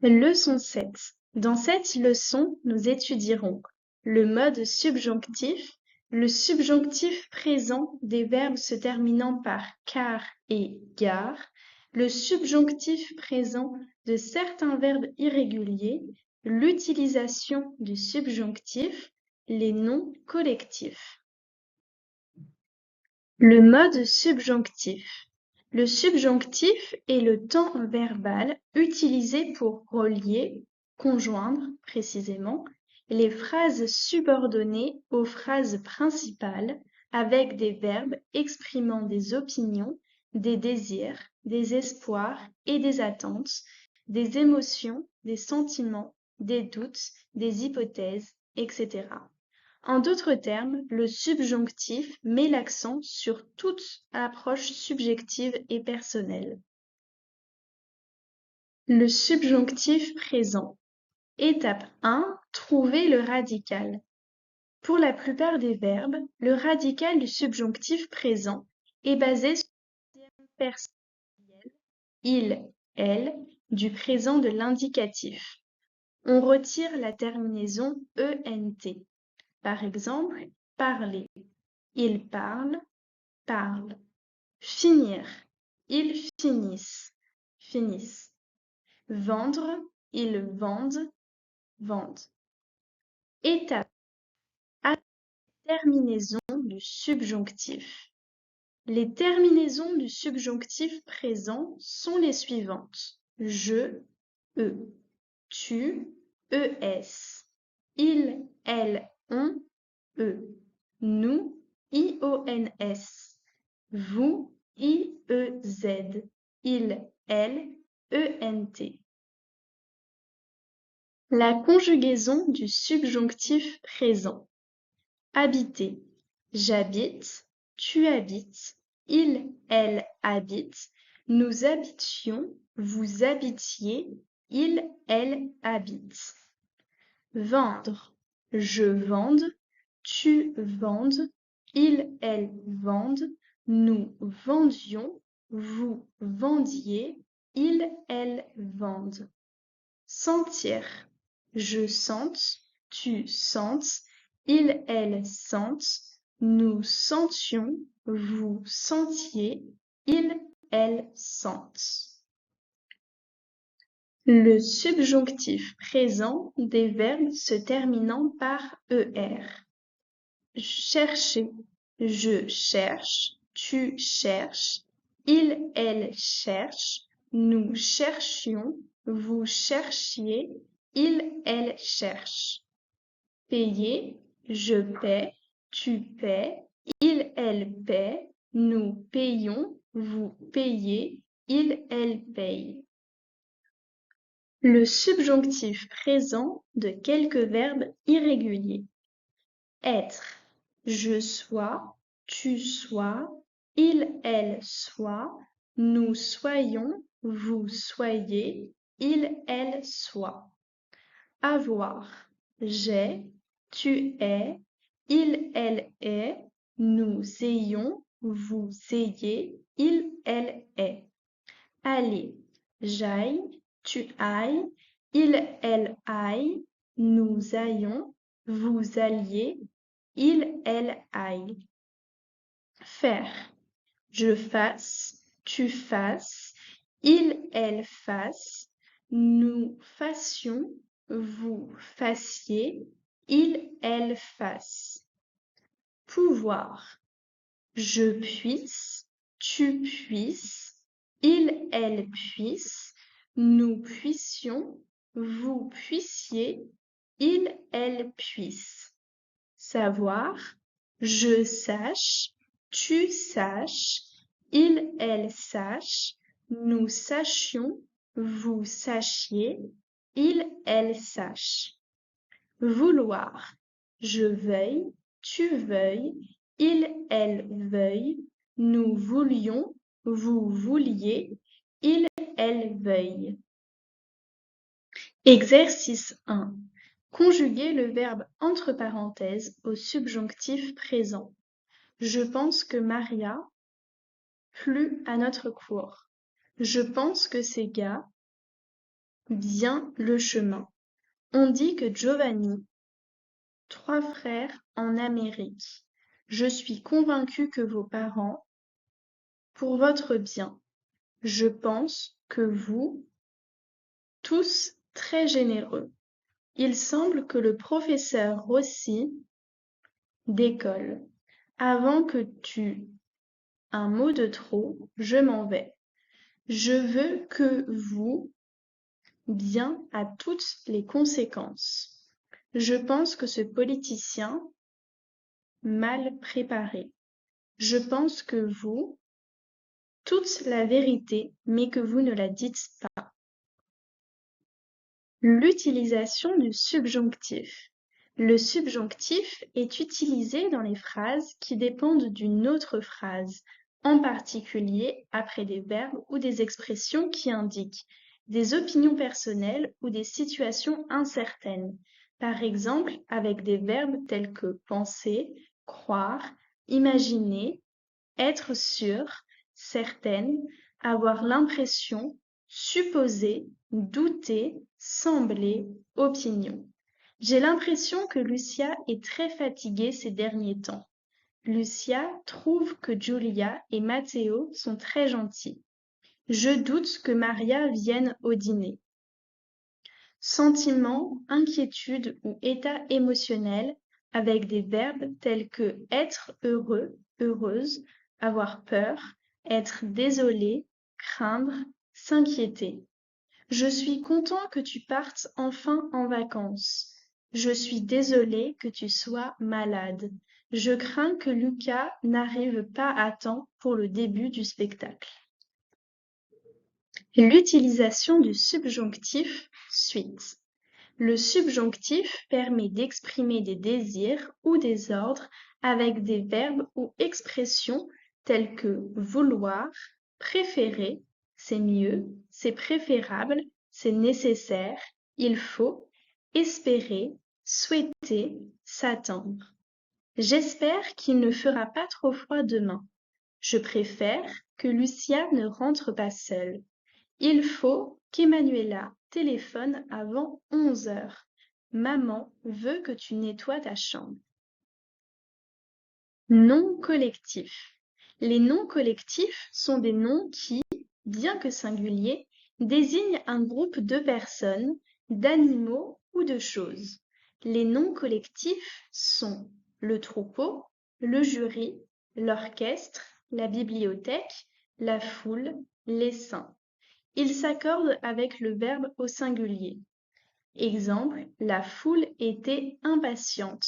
Leçon 7. Dans cette leçon, nous étudierons le mode subjonctif, le subjonctif présent des verbes se terminant par car et gare, le subjonctif présent de certains verbes irréguliers, l'utilisation du subjonctif, les noms collectifs. Le mode subjonctif. Le subjonctif est le temps verbal utilisé pour relier, conjoindre précisément, les phrases subordonnées aux phrases principales avec des verbes exprimant des opinions, des désirs, des espoirs et des attentes, des émotions, des sentiments, des doutes, des hypothèses, etc. En d'autres termes, le subjonctif met l'accent sur toute approche subjective et personnelle. Le subjonctif présent. Étape 1. Trouver le radical. Pour la plupart des verbes, le radical du subjonctif présent est basé sur le terme personnel il, elle du présent de l'indicatif. On retire la terminaison ENT. Par exemple, parler. Il parle, parle. Finir. Ils finissent, finissent. Vendre. Ils vendent, vendent. Étape A. Terminaison du subjonctif. Les terminaisons du subjonctif présent sont les suivantes. Je, eux. Tu, es. Il, elle, on, eux. Nous, ions. Vous, iez. Il, elle, ent. La conjugaison du subjonctif présent. Habiter. J'habite, tu habites, il, elle habite, nous habitions, vous habitiez, il, elle habite. Vendre. Je vende, tu vendes, il, elle vendent, nous vendions, vous vendiez, il, elle vendent. Sentir. Je sente, tu sentes, il, elle sentent, nous sentions, vous sentiez, il, elle sentent. Le subjonctif présent des verbes se terminant par er. Chercher. Je cherche, tu cherches, il, elle cherche, nous cherchions, vous cherchiez, il, elle cherche. Payer. Je paie, tu paies, il, elle paie, nous payons, vous payez, il, elle paye. Le subjonctif présent de quelques verbes irréguliers. Être. Je sois, tu sois, il, elle soit, nous soyons, vous soyez, il, elle soit. Avoir. J'ai, tu es, il, elle est, nous ayons, vous ayez, il, elle est. Aller. J'aille, tu ailles, il, elle aille, nous aillons, vous alliez, il, elle aille. Faire. Je fasse, tu fasses, il, elle fasse, nous fassions, vous fassiez, il, elle fasse. Pouvoir. Je puisse, tu puisses, il, elle puisse, nous puissions, vous puissiez, il, elle puisse. Savoir. Je sache, tu saches, il, elle sache, nous sachions, vous sachiez, il, elle sache. Vouloir. Je veuille, tu veuilles, il, elle veuille, nous voulions, vous vouliez, il, elle veuille. Exercice 1. Conjuguer le verbe entre parenthèses au subjonctif présent. Je pense que Maria plut à notre cours. Je pense que ces gars bien le chemin. On dit que Giovanni, 3 frères en Amérique. Je suis convaincu que vos parents, pour votre bien, je pense que vous, tous très généreux. Il semble que le professeur Rossi décolle. Avant que tu un mot de trop, je m'en vais. Je veux que vous bien à toutes les conséquences. Je pense que ce politicien mal préparé. Je pense que vous toute la vérité, mais que vous ne la dites pas. L'utilisation du subjonctif. Le subjonctif est utilisé dans les phrases qui dépendent d'une autre phrase, en particulier après des verbes ou des expressions qui indiquent des opinions personnelles ou des situations incertaines. Par exemple, avec des verbes tels que penser, croire, imaginer, être sûr, certaine, avoir l'impression, supposer, douter, sembler, opinion. J'ai l'impression que Lucia est très fatiguée ces derniers temps. Lucia trouve que Julia et Matteo sont très gentils. Je doute que Maria vienne au dîner. Sentiment, inquiétude ou état émotionnel avec des verbes tels que être heureux, heureuse, avoir peur, être désolé, craindre, s'inquiéter. Je suis content que tu partes enfin en vacances. Je suis désolé que tu sois malade. Je crains que Lucas n'arrive pas à temps pour le début du spectacle. L'utilisation du subjonctif suite. Le subjonctif permet d'exprimer des désirs ou des ordres avec des verbes ou expressions tels que vouloir, préférer, c'est mieux, c'est préférable, c'est nécessaire, il faut, espérer, souhaiter, s'attendre. J'espère qu'il ne fera pas trop froid demain. Je préfère que Lucia ne rentre pas seule. Il faut qu'Emmanuela téléphone avant 11 heures. Maman veut que tu nettoies ta chambre. Noms collectifs. Les noms collectifs sont des noms qui, bien que singuliers, désignent un groupe de personnes, d'animaux ou de choses. Les noms collectifs sont le troupeau, le jury, l'orchestre, la bibliothèque, la foule, les saints. Ils s'accordent avec le verbe au singulier. Exemple, la foule était impatiente.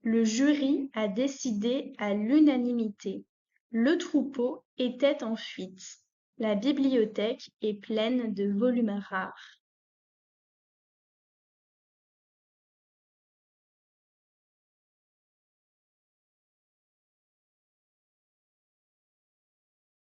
Le jury a décidé à l'unanimité. Le troupeau était en fuite. La bibliothèque est pleine de volumes rares.